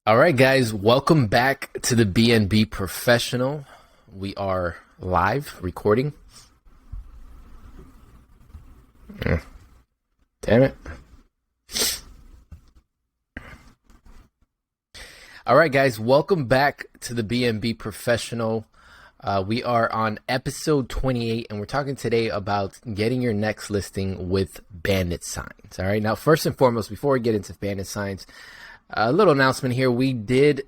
All right, guys, welcome back to the BNB Professional. We are live recording. Damn it. All right, guys, welcome back to the BNB Professional. We are on episode 28, and we're talking today about getting your next listing with Bandit signs. All right, now, first and foremost, before we get into Bandit signs, a little announcement here. We did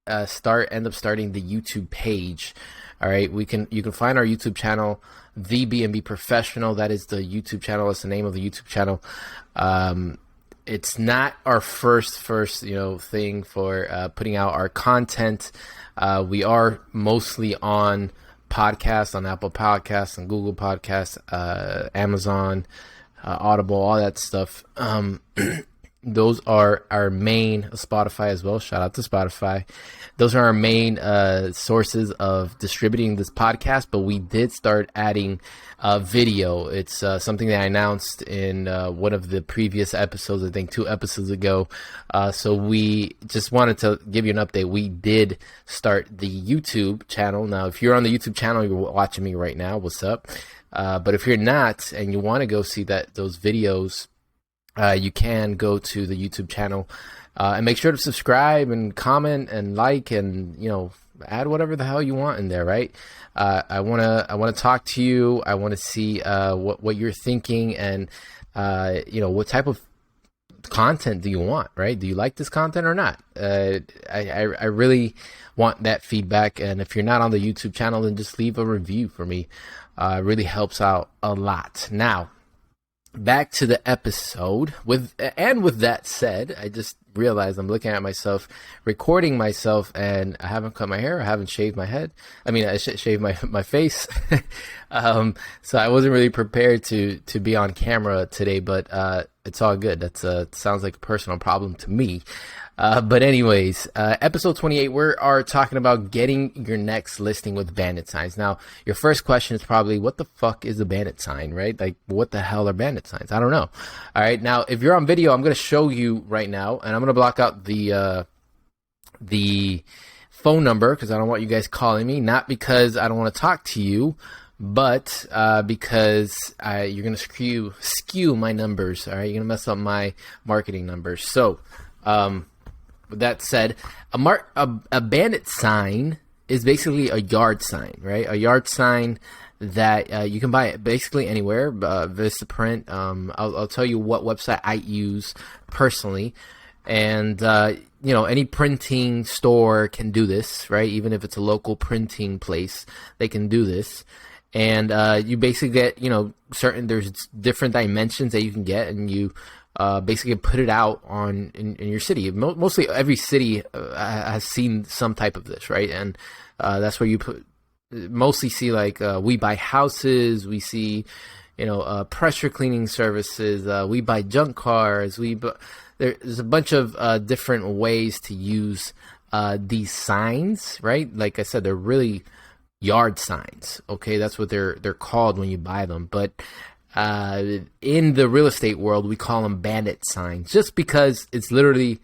end up starting the YouTube page. All right, you can find our YouTube channel, the BNB Professional. That is the YouTube channel. That's the name of the YouTube channel. It's not our first thing for putting out our content. We are mostly on podcasts, on Apple Podcasts, and Google Podcasts, Amazon, Audible, all that stuff. Those are our main, Spotify as well. Shout out to Spotify. Those are our main sources of distributing this podcast, but we did start adding video. It's something that I announced in one of the previous episodes, I think 2 episodes ago. So we just wanted to give you an update. We did start the YouTube channel. Now, if you're on the YouTube channel, you're watching me right now, what's up? But if you're not and you want to go see those videos, you can go to the YouTube channel and make sure to subscribe and comment and like and add whatever the hell you want in there, right? I wanna talk to you. I want to see what you're thinking and what type of content do you want, right? Do you like this content or not? I really want that feedback. And if you're not on the YouTube channel, then just leave a review for me. It really helps out a lot. Now, back to the episode. With that said, I just realized I'm looking at myself, recording myself, and I haven't cut my hair. I haven't shaved my head. I mean, I shaved my face. So I wasn't really prepared to be on camera today, but it's all good. That's sounds like a personal problem to me. But anyways, episode 28, we are talking about getting your next listing with Bandit signs. Now, your first question is probably, what the fuck is a Bandit sign, right? Like, what the hell are Bandit signs? I don't know. All right. Now, if you're on video, I'm going to show you right now, and I'm going to block out the phone number because I don't want you guys calling me, not because I don't want to talk to you, but because you're going to skew my numbers. All right. You're going to mess up my marketing numbers. So, with that said, a Bandit sign is basically a yard sign, right? A yard sign that you can buy basically anywhere. Vistaprint. I'll tell you what website I use personally, and any printing store can do this, right? Even if it's a local printing place, they can do this. And you basically get there's different dimensions that you can get, and you basically put it out in your city. Mostly every city has seen some type of this, right? And that's where you mostly see, like, we buy houses, we see pressure cleaning services, we buy junk cars, there's a bunch of different ways to use these signs, right? Like I said, they're really yard signs. Okay, that's what they're called when you buy them. But in the real estate world, we call them Bandit signs, just because it's literally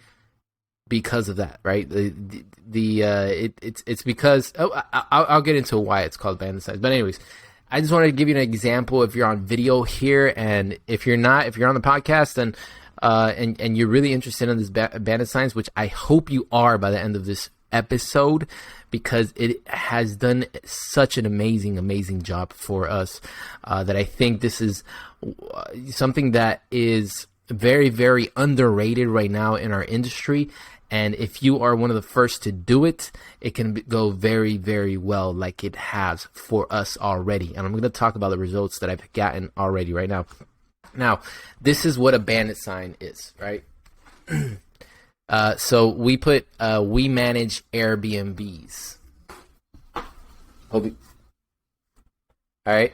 because of that, right? It's because I'll get into why it's called Bandit signs. But anyways, I just wanted to give you an example. If you're on video here, and if you're not, if you're on the podcast and you're really interested in this Bandit signs, which I hope you are by the end of this episode, because it has done such an amazing job for us, that I think this is something that is very underrated right now in our industry. And if you are one of the first to do it, it can go very well, like it has for us already. And I'm going to talk about the results that I've gotten already right now. Now, this is what a Bandit sign is, right? So we put, we manage Airbnbs. All right.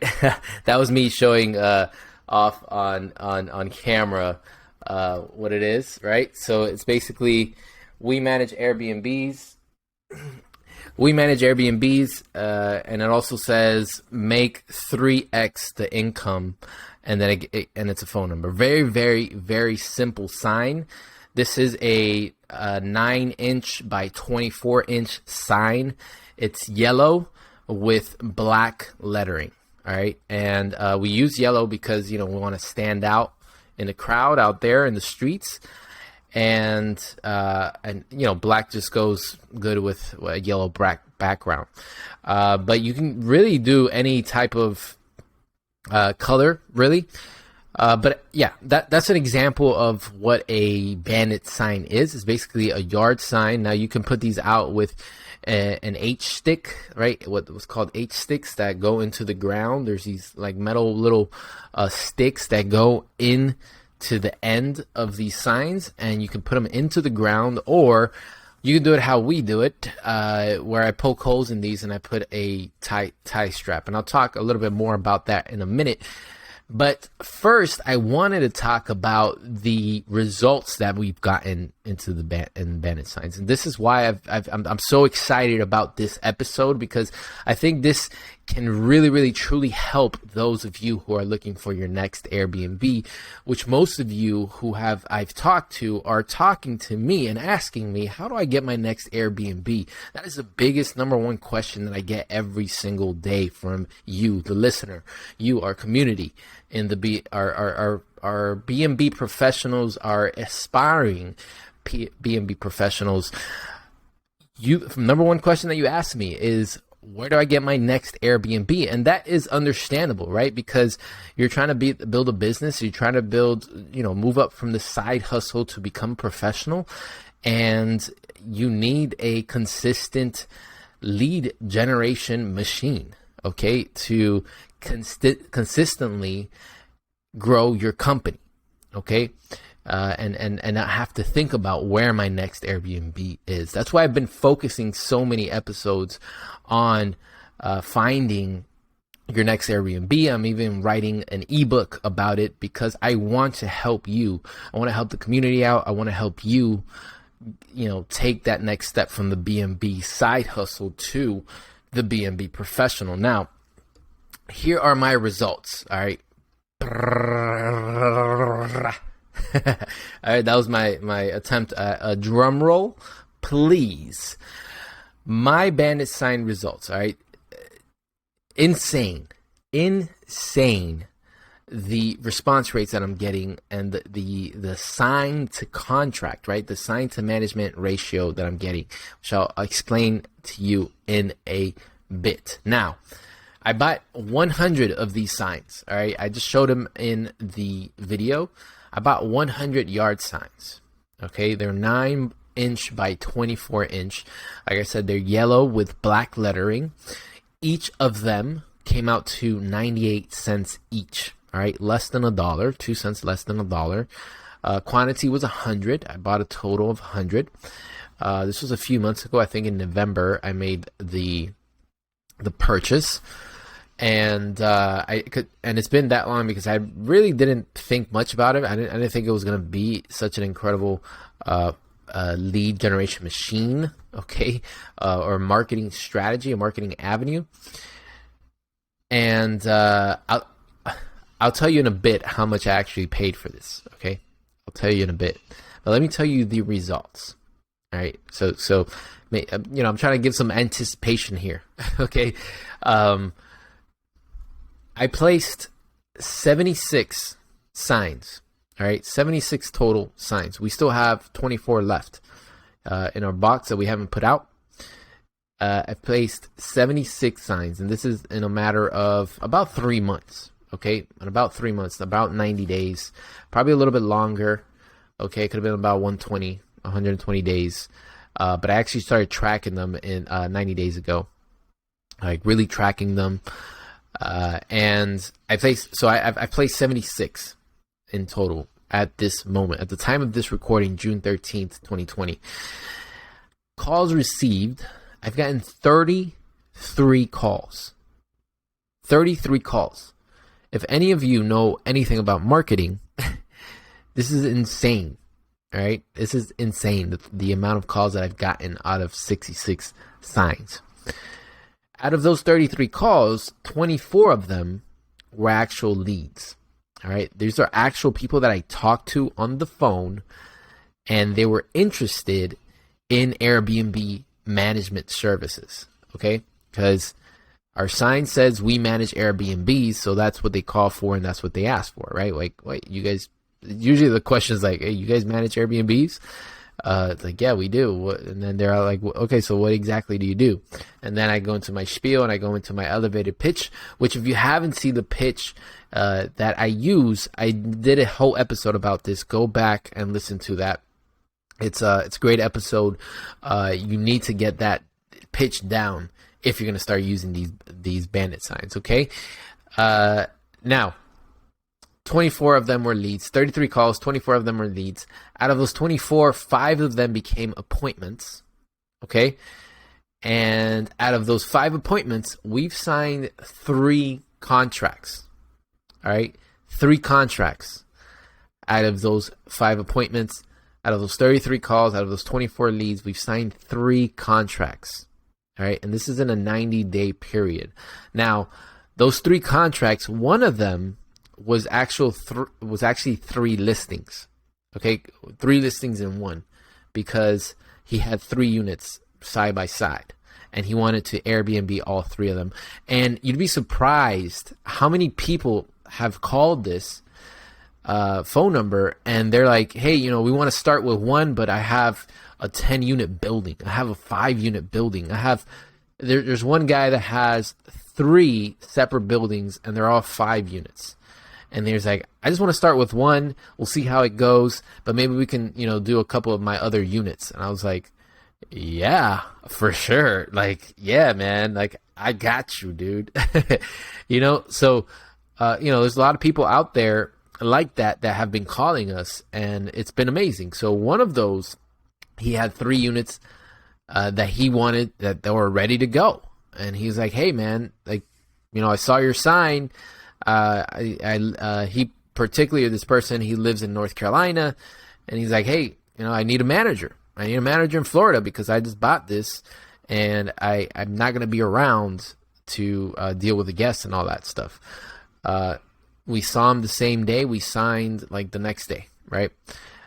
That was me showing off on camera what it is, right? So it's basically, we manage Airbnbs. We manage Airbnbs, and it also says make 3x the income, and then and it's a phone number. Very simple sign. This is a a 9-inch by 24-inch sign. It's yellow with black lettering. All right. And we use yellow because, we want to stand out in the crowd out there in the streets. And black just goes good with a yellow background. But you can really do any type of color, really. But yeah, that's an example of what a Bandit sign is. It's basically a yard sign. Now you can put these out with an H-stick, right? What was called H-sticks that go into the ground. There's these like metal little sticks that go in to the end of these signs, and you can put them into the ground, or you can do it how we do it, where I poke holes in these and I put a tie strap. And I'll talk a little bit more about that in a minute. But first, I wanted to talk about the results that we've gotten into the Bandit signs, and this is why I'm so excited about this episode, because I think this can really, really, truly help those of you who are looking for your next Airbnb, which most of you who I've talked to are talking to me and asking me, how do I get my next Airbnb? That is the biggest number one question that I get every single day from you, the listener, you, our community, in the our BNB professionals, are aspiring BNB professionals. Number one question that you ask me is, where do I get my next Airbnb? And that is understandable, right? Because you're trying to build a business. You're trying to move up from the side hustle to become professional. And you need a consistent lead generation machine, okay, to consistently grow your company, okay? And not have to think about where my next Airbnb is. That's why I've been focusing so many episodes on finding your next Airbnb. I'm even writing an ebook about it because I want to help you. I want to help the community out. I want to help you, take that next step from the BNB side hustle to the BNB professional. Now, here are my results. All right. All right, that was my attempt at a drum roll, please. My Bandit sign results. All right, insane. The response rates that I'm getting, and the sign to contract, right? The sign to management ratio that I'm getting, which I'll explain to you in a bit. Now, I bought 100 of these signs. All right, I just showed them in the video. I bought 100 yard signs. Okay, they're 9-inch by 24-inch. Like I said, they're yellow with black lettering. Each of them came out to 98 cents each. All right, less than $1, 2 cents less than $1. Quantity was 100. I bought a total of 100. This was a few months ago. I think in November I made the purchase. And it's been that long because I really didn't think much about it. I didn't think it was going to be such an incredible lead generation machine, okay, or marketing strategy, a marketing avenue. And I'll tell you in a bit how much I actually paid for this, okay? I'll tell you in a bit, but let me tell you the results. All right, so I'm trying to give some anticipation here, okay? I placed 76 signs, all right, 76 total signs. We still have 24 left in our box that we haven't put out. I've placed 76 signs, and this is in a matter of about 3 months, okay, in about 3 months, about 90 days, probably a little bit longer, okay, it could have been about 120 days, but I actually started tracking them in 90 days ago, like really tracking them. And I've placed 76 in total at this moment. At the time of this recording, June 13th, 2020. Calls received, I've gotten 33 calls. 33 calls. If any of you know anything about marketing, this is insane. All right? This is insane, the amount of calls that I've gotten out of 66 signs. Out of those 33 calls, 24 of them were actual leads. All right. These are actual people that I talked to on the phone and they were interested in Airbnb management services. Okay, because our sign says we manage Airbnbs, so that's what they call for and that's what they ask for, right? Like, wait, you guys, usually the question is like, hey, you guys manage Airbnbs? It's like, yeah, we do. And then they're like, okay, so what exactly do you do? And then I go into my spiel and I go into my elevated pitch, which if you haven't seen the pitch that I use, I did a whole episode about this. Go back and listen to that. It's a great episode. You need to get that pitch down if you're going to start using these bandit signs. Okay. Now, 24 of them were leads, 33 calls, 24 of them were leads. Out of those 24, 5 of them became appointments, okay? And out of those 5 appointments, we've signed 3 contracts, all right? 3 contracts out of those 5 appointments. Out of those 33 calls, out of those 24 leads, we've signed 3 contracts, all right? And this is in a 90-day period. Now, those 3 contracts, one of them was actually 3 listings. Okay, 3 listings in one, because he had 3 units side by side and he wanted to Airbnb all 3 of them. And you'd be surprised how many people have called this phone number and they're like, hey, we want to start with 1, but I have a 10-unit building. I have a 5-unit building. There's one guy that has 3 separate buildings and they're all 5 units. And there's like, I just want to start with 1. We'll see how it goes, but maybe we can, do a couple of my other units. And I was like, yeah, for sure. Like, yeah, man, like I got you, dude. So, there's a lot of people out there like that have been calling us, and it's been amazing. So one of those, he had 3 units that he wanted, that they were ready to go. And he's like, hey, man, like, I saw your sign. He particularly, this person, he lives in North Carolina, and he's like, hey, I need a manager. I need a manager in Florida because I just bought this and I'm not going to be around to deal with the guests and all that stuff. We saw him the same day. We signed like the next day, right?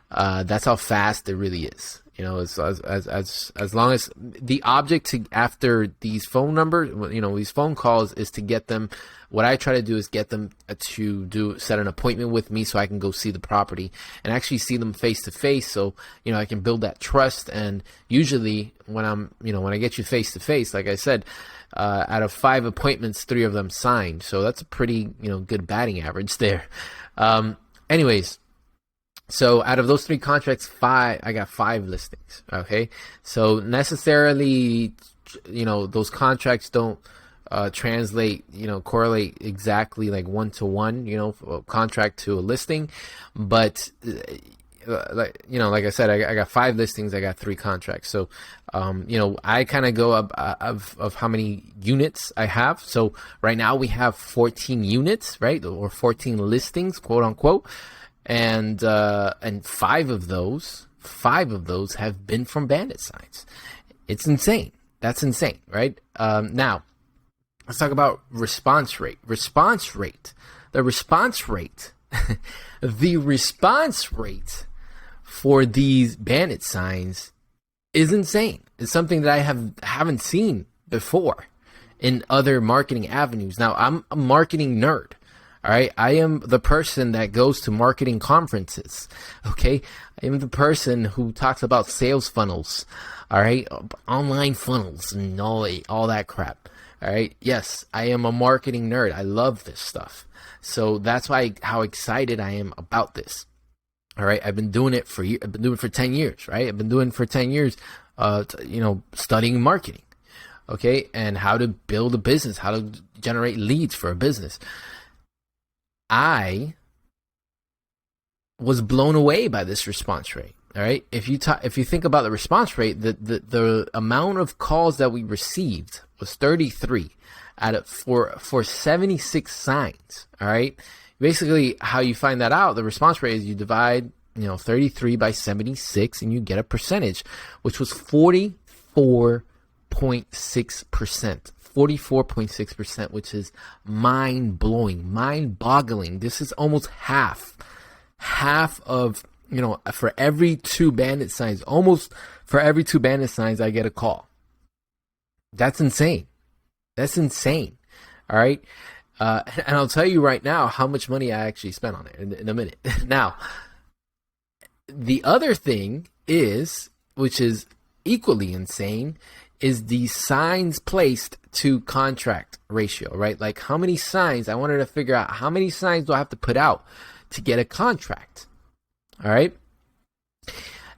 That's how fast it really is. As long as the object after these phone numbers, these phone calls is to get them. What I try to do is get them to set an appointment with me so I can go see the property and actually see them face to face. So, I can build that trust. And usually when when I get you face to face, like I said, out of 5 appointments, 3 of them signed. So that's a pretty, good batting average there. Anyways. So out of those 3 contracts, I got 5 listings. Okay. So necessarily, those contracts don't translate, correlate exactly like 1-to-1, contract to a listing. But like I said, I got 5 listings. I got 3 contracts. So, I kind of go up of how many units I have. So right now we have 14 units, right? Or 14 listings, quote unquote. And 5 of those have been from bandit signs. It's insane. That's insane, right? Now, let's talk about response rate. The response rate for these bandit signs is insane. It's something that I haven't seen before in other marketing avenues. Now, I'm a marketing nerd. All right. I am the person that goes to marketing conferences. Okay. I am the person who talks about sales funnels. All right. Online funnels and all that crap. All right. Yes, I am a marketing nerd. I love this stuff. So that's how excited I am about this. All right. I've been doing it for 10 years, right? I've been doing it for 10 years, studying marketing. Okay. And how to build a business, how to generate leads for a business. I was blown away by this response rate. All right. If you think about the response rate, the amount of calls that we received was 33 for 76 signs. All right. Basically, how you find that out, the response rate is you divide 33 by 76 and you get a percentage, which was 44.6%. 44.6%, which is mind-blowing, mind-boggling. This is almost half of for every 2 bandit signs, almost for every 2 bandit signs, I get a call. That's insane. That's insane. All right. And I'll tell you right now how much money I actually spent on it in a minute. Now, the other thing is, which is equally insane, is the signs placed to contract ratio, right? Like how many signs, I wanted to figure out how many signs do I have to put out to get a contract. All right.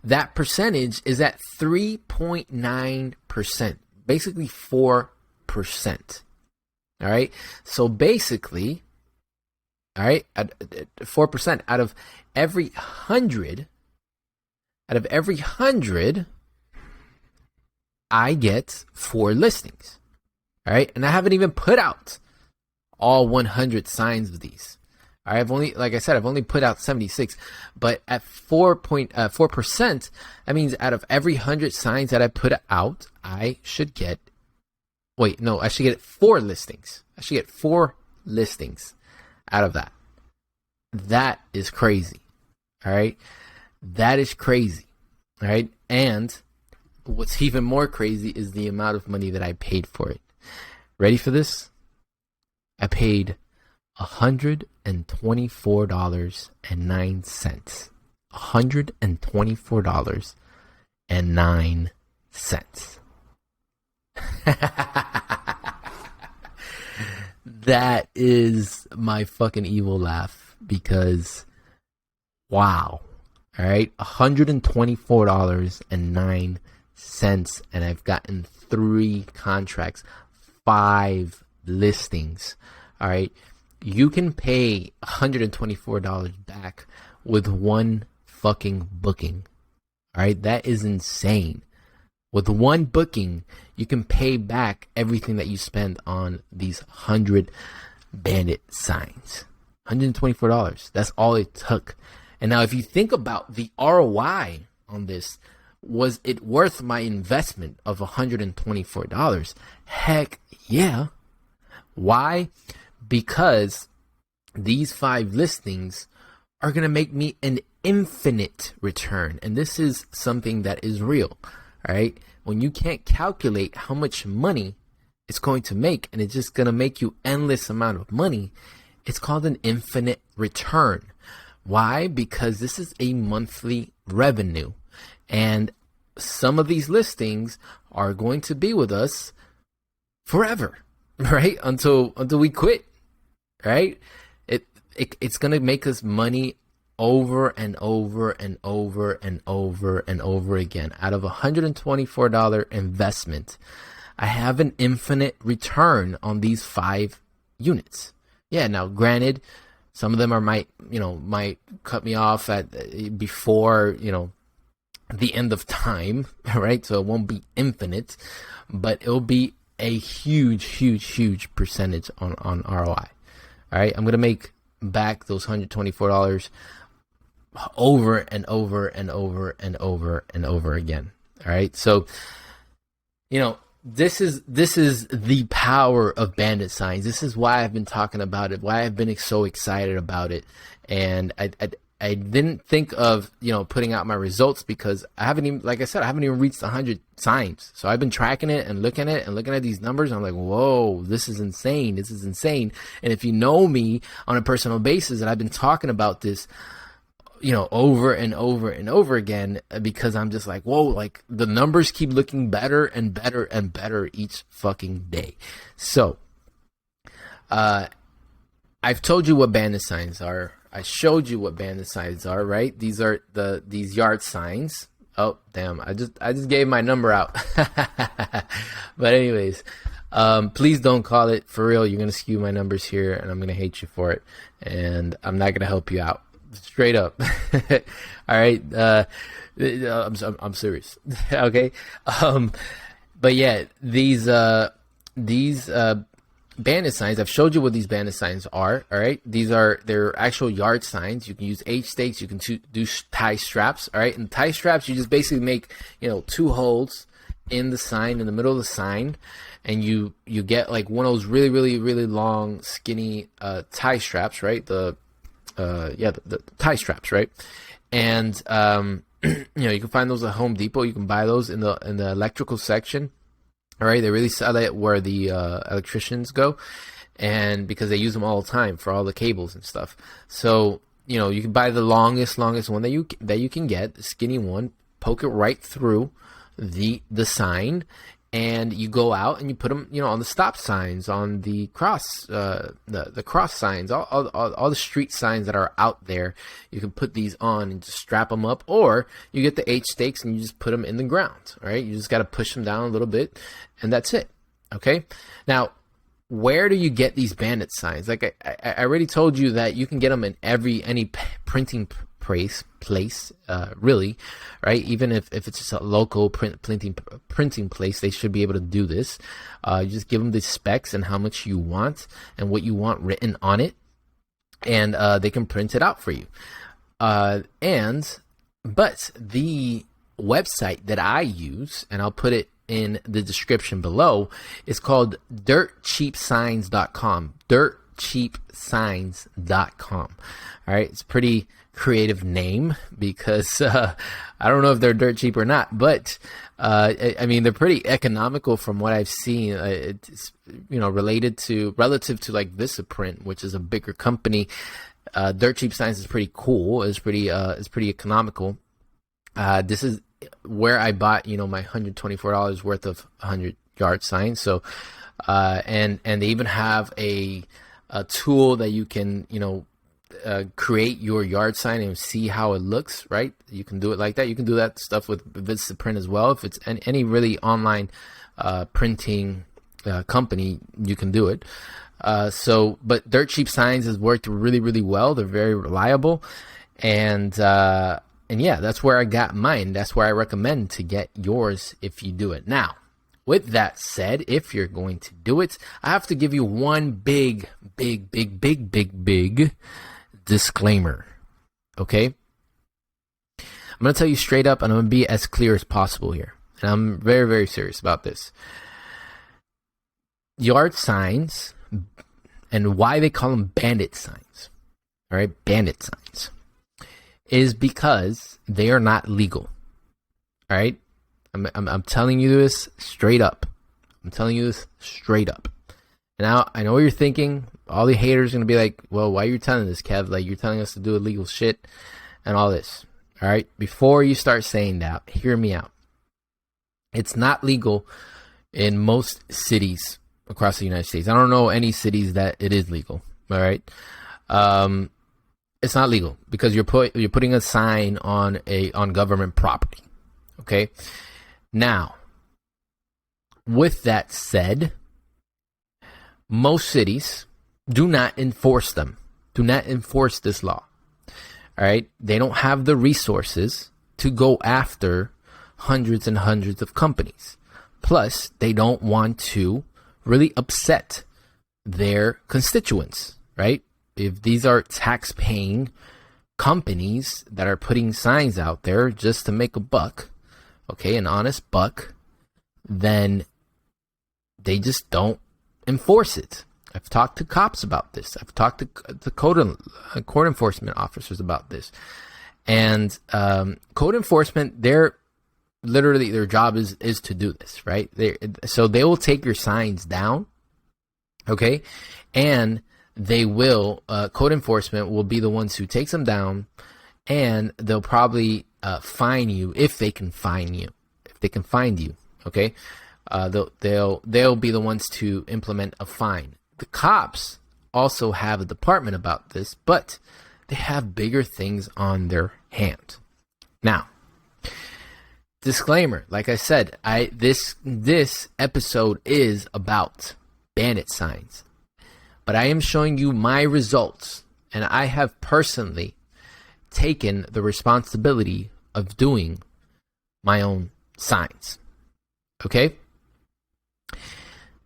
That percentage is at 3.9%, basically 4%. All right. So basically, all right, 4% out of every 100, I get 4 listings. All right. And I haven't even put out all 100 signs of these. I've only, like I said, I've only put out 76, but at 4%, that means out of every 100 signs that I put out, I should get, I should get 4 listings. I should get 4 listings out of that. That is crazy. All right. That is crazy. All right. And what's even more crazy is the amount of money that I paid for it. Ready for this? I paid $124.09. $124.09. That is my fucking evil laugh, because wow. All right, $124.09, and I've gotten 3 contracts, 5 listings. All right. You can pay $124 back with 1 fucking booking. All right. That is insane. With 1 booking, you can pay back everything that you spend on these 100 bandit signs. $124. That's all it took. And now if you think about the ROI on this, was it worth my investment of $124? Heck yeah. Why? Because these 5 listings are going to make me an infinite return. And this is something that is real. All right. When you can't calculate how much money it's going to make, and it's just going to make you endless amount of money, it's called an infinite return. Why? Because this is a monthly revenue. And some of these listings are going to be with us forever, right? Until we quit. Right? It's gonna make us money over and over and over and over and over again. Out of $124 investment, I have an infinite return on these 5 units. Yeah, now granted, some of them might cut me off at before, the end of time, right? So it won't be infinite, but it'll be a huge percentage on ROI. All right, I'm going to make back those $124 over and over and over and over and over again. All right, so this is the power of bandit signs. This is why I've been talking about it, why I've been so excited about it. And I didn't think of, putting out my results, because I haven't even, like I said, I haven't even reached 100 signs. So I've been tracking it and looking at these numbers. And I'm like, whoa, this is insane. This is insane. And if you know me on a personal basis, and I've been talking about this, over and over and over again, because I'm just like, whoa, like the numbers keep looking better and better and better each fucking day. So, I've told you what bandit signs are. I showed you what bandit signs are, right? These are these yard signs. Oh, damn. I just gave my number out. But anyways, please don't call it. For real, you're going to skew my numbers here, and I'm going to hate you for it. And I'm not going to help you out. Straight up. All right. I'm serious. Okay. But yeah, these bandit signs, I've showed you what these bandit signs are. All right, they're actual yard signs. You can use H stakes, you can do tie straps. All right, and tie straps, you just basically make 2 holes in the sign, in the middle of the sign, and you get like one of those really long skinny tie straps, right? The tie straps, right? And you can find those at Home Depot. You can buy those in the electrical section. All right, they really sell it where the electricians go, and because they use them all the time for all the cables and stuff. So you can buy the longest one that you can get, the skinny one. Poke it right through the sign, and you go out and you put them on the stop signs, on the cross the cross signs, all the street signs that are out there. You can put these on and just strap them up, or you get the H stakes and you just put them in the ground. Right, you just got to push them down a little bit, and that's it. Okay, now where do you get these Bandit signs? Like I already told you that you can get them in any printing place, really, right? Even if it's just a local printing place, they should be able to do this. You just give them the specs and how much you want and what you want written on it, and they can print it out for you. But the website that I use, and I'll put it in the description below, is called dirtcheapsigns.com. dirtcheapsigns.com. All right, it's pretty creative name because I don't know if they're dirt cheap or not, but I mean, they're pretty economical from what I've seen. It's relative to like Vistaprint, which is a bigger company. Dirt Cheap Signs is pretty cool. It's pretty economical. This is where I bought my $124 worth of 100-yard signs. So and they even have a tool that you can create your yard sign and see how it looks, right? You can do it like that. You can do that stuff with Vistaprint as well. If it's any really online printing company, you can do it. But Dirt Cheap Signs has worked really, really well. They're very reliable, and yeah, that's where I got mine. That's where I recommend to get yours if you do it. Now, with that said, if you're going to do it, I have to give you one big disclaimer. Okay? I'm going to tell you straight up, and I'm going to be as clear as possible here. And I'm very, very serious about this. Yard signs, and why they call them bandit signs, all right? Bandit signs, is because they are not legal. All right? I'm telling you this straight up. Now, I know what you're thinking. All the haters are going to be like, well, why are you telling this, Kev? Like, you're telling us to do illegal shit and all this. All right? Before you start saying that, hear me out. It's not legal in most cities across the United States. I don't know any cities that it is legal. All right? It's not legal because you're putting a sign on government property. Okay? Now, with that said, most cities do not enforce them. Do not enforce this law. All right? They don't have the resources to go after hundreds and hundreds of companies. Plus, they don't want to really upset their constituents, right? If these are tax-paying companies that are putting signs out there just to make a buck, okay, an honest buck, then they just don't enforce it. I've talked to cops about this. I've talked to court enforcement officers about this. And code enforcement, their job is to do this, right? So they will take your signs down, okay? And they will, code enforcement will be the ones who takes them down, and they'll probably fine you if they can find you. If they can find you, okay? They'll be the ones to implement a fine. The cops also have a department about this, but they have bigger things on their hand. Now, disclaimer, like I said, this episode is about bandit signs, but I am showing you my results, and I have personally taken the responsibility of doing my own signs. Okay?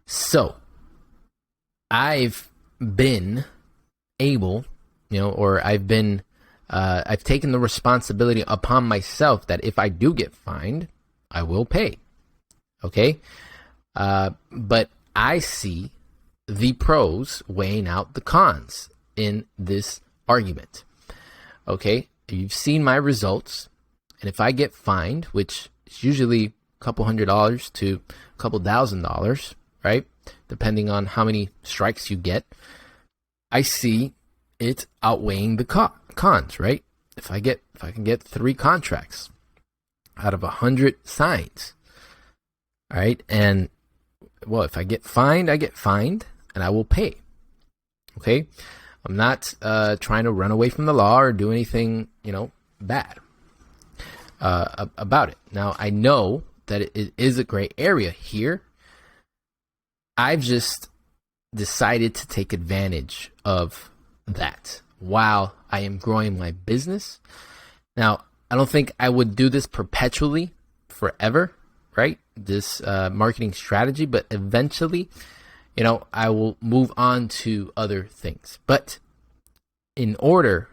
So, I've been able, I've taken the responsibility upon myself that if I do get fined, I will pay. Okay? But I see the pros weighing out the cons in this argument. Okay? you've seen my results, and if I get fined, which is usually a couple $100 to a couple $1,000, right? Depending on how many strikes you get, I see it outweighing the cons, right? If I can get 3 contracts out of 100 signs, all right? And well, if I get fined, I get fined and I will pay. Okay? I'm not trying to run away from the law or do anything, bad about it. Now, I know that it is a gray area here. I've just decided to take advantage of that while I am growing my business. Now, I don't think I would do this perpetually forever, right? This marketing strategy, but eventually, I will move on to other things. But in order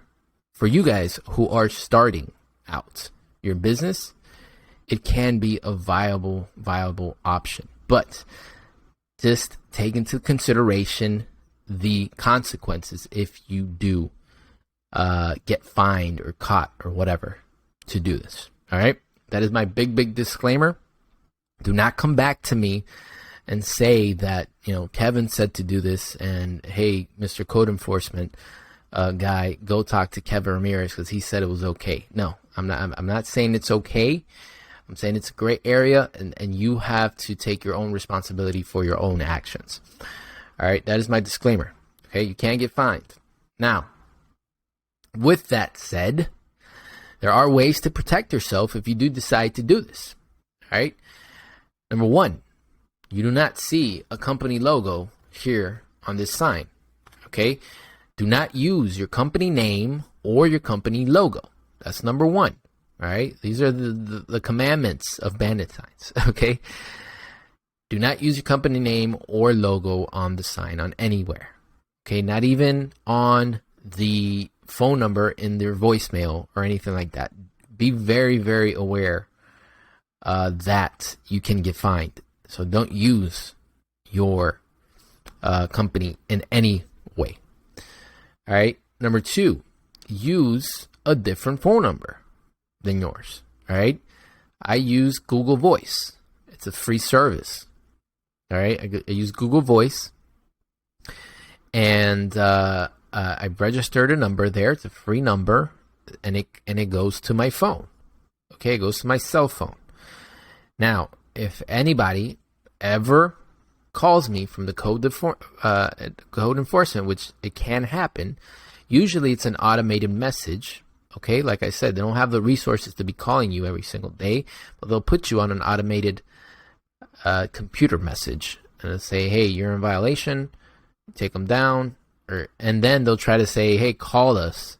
for you guys who are starting out your business, it can be a viable option. But just take into consideration the consequences if you do get fined or caught or whatever to do this. All right. That is my big disclaimer. Do not come back to me and say that, Kevin said to do this and hey, Mr. Code Enforcement guy, go talk to Kevin Ramirez because he said it was okay. No, I'm not saying it's okay. I'm saying it's a gray area and you have to take your own responsibility for your own actions. All right. That is my disclaimer. Okay. You can't get fined. Now, with that said, there are ways to protect yourself if you do decide to do this. All right. Number 1, you do not see a company logo here on this sign. Okay. Do not use your company name or your company logo. That's number 1. All right. These are the commandments of Bandit signs. Okay. Do not use your company name or logo on the sign on anywhere. Okay. Not even on the phone number in their voicemail or anything like that. Be very, very aware that you can get fined. So don't use your company in any way. All right. Number 2, use a different phone number than yours. All right. I use Google Voice. It's a free service. All right. I use Google Voice and I've registered a number there. It's a free number and it goes to my phone. Okay. It goes to my cell phone. Now, if anybody ever calls me from the code enforcement, which it can happen, usually it's an automated message. Okay, like I said, they don't have the resources to be calling you every single day, but they'll put you on an automated computer message and they'll say, hey, you're in violation, take them down, and then they'll try to say, hey, call us.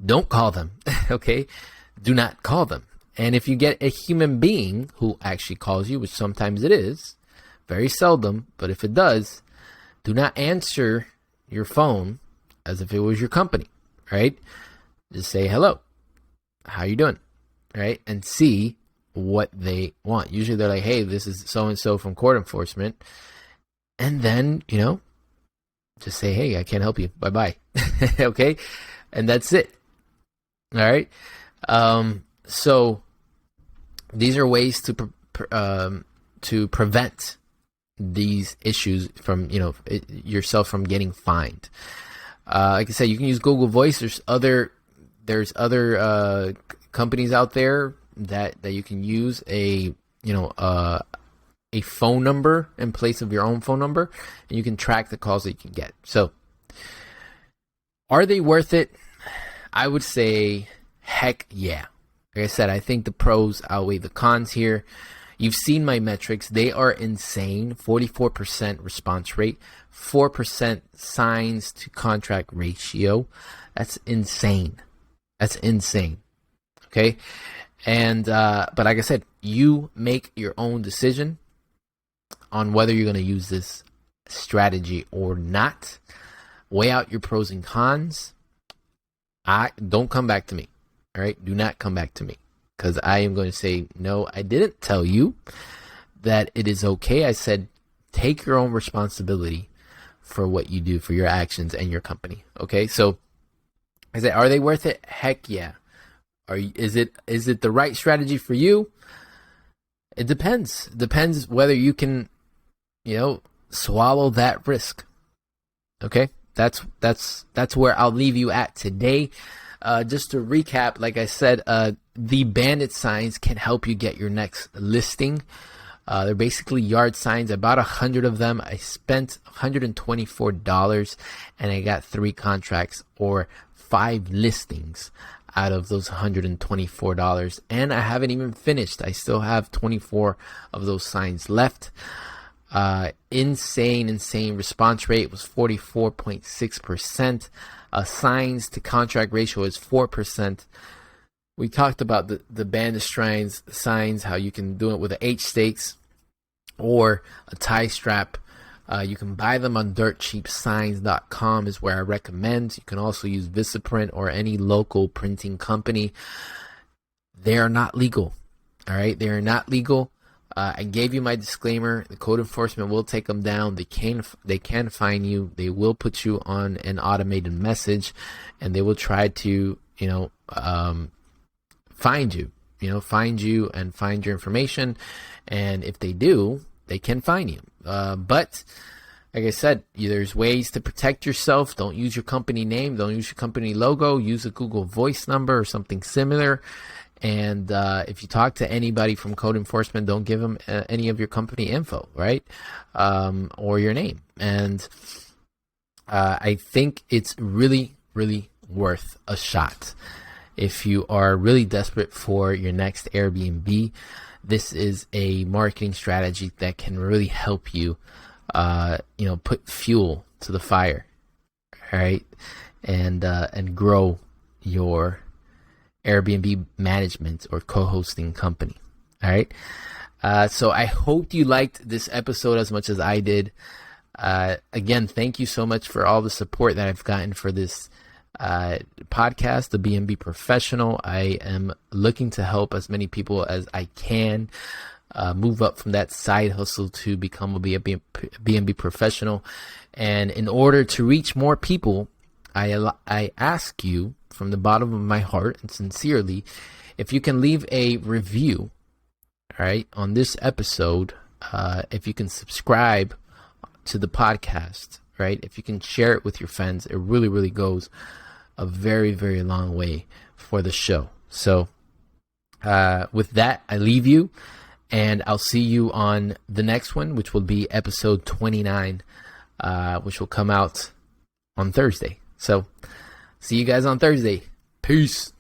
Don't call them. Okay, do not call them. And if you get a human being who actually calls you, which sometimes it is, very seldom, but if it does, do not answer your phone as if it was your company, right? Just say, hello, how you doing, right? And see what they want. Usually they're like, hey, this is so-and-so from court enforcement. And then, just say, hey, I can't help you. Bye-bye. Okay? And that's it. All right? So these are ways to prevent these issues from, yourself from getting fined. Like I said, you can use Google Voice. There's other companies out there that you can use a phone number in place of your own phone number, and you can track the calls that you can get. So are they worth it? I would say heck yeah. Like I said, I think the pros outweigh the cons here. You've seen my metrics. They are insane. 44% response rate, 4% signs to contract ratio. That's insane. That's insane. Okay. And, but like I said, you make your own decision on whether you're going to use this strategy or not. Weigh out your pros and cons. Don't come back to me. All right. Do not come back to me, because I am going to say, no, I didn't tell you that it is okay. I said, take your own responsibility for what you do, for your actions and your company. Okay. So I said, are they worth it? Heck yeah. Is it the right strategy for you? It depends. Depends whether you can, swallow that risk. Okay, that's where I'll leave you at today. Just to recap, like I said, the Bandit signs can help you get your next listing. They're basically yard signs. I bought 100 of them. I spent $124 and I got 3 contracts or 5 listings out of those $124. And I haven't even finished. I still have 24 of those signs left. Insane response rate was 44.6%. Signs to contract ratio is 4%. We talked about the Bandit signs, how you can do it with a H stakes or a tie strap. You can buy them on dirtcheapsigns.com is where I recommend. You can also use Vistaprint or any local printing company. They are not legal. All right, they are not legal. I gave you my disclaimer. The code enforcement will take them down. They can fine you. They will put you on an automated message, and they will try to find you and find your information. And if they do, they can fine you. But like I said, there's ways to protect yourself. Don't use your company name. Don't use your company logo. Use a Google Voice number or something similar. And if you talk to anybody from code enforcement, don't give them any of your company info, right? Or your name. And I think it's really, really worth a shot. If you are really desperate for your next Airbnb, this is a marketing strategy that can really help you, put fuel to the fire, all right? And grow your Airbnb management or co-hosting company. All right. So I hope you liked this episode as much as I did. Again, thank you so much for all the support that I've gotten for this podcast, the BNB Professional. I am looking to help as many people as I can move up from that side hustle to become a BNB Professional. And in order to reach more people, I ask you from the bottom of my heart and sincerely, if you can leave a review, all right, on this episode, if you can subscribe to the podcast, right, if you can share it with your friends, it really, really goes a very, very long way for the show. So with that, I leave you, and I'll see you on the next one, which will be episode 29, which will come out on Thursday. So see you guys on Thursday. Peace.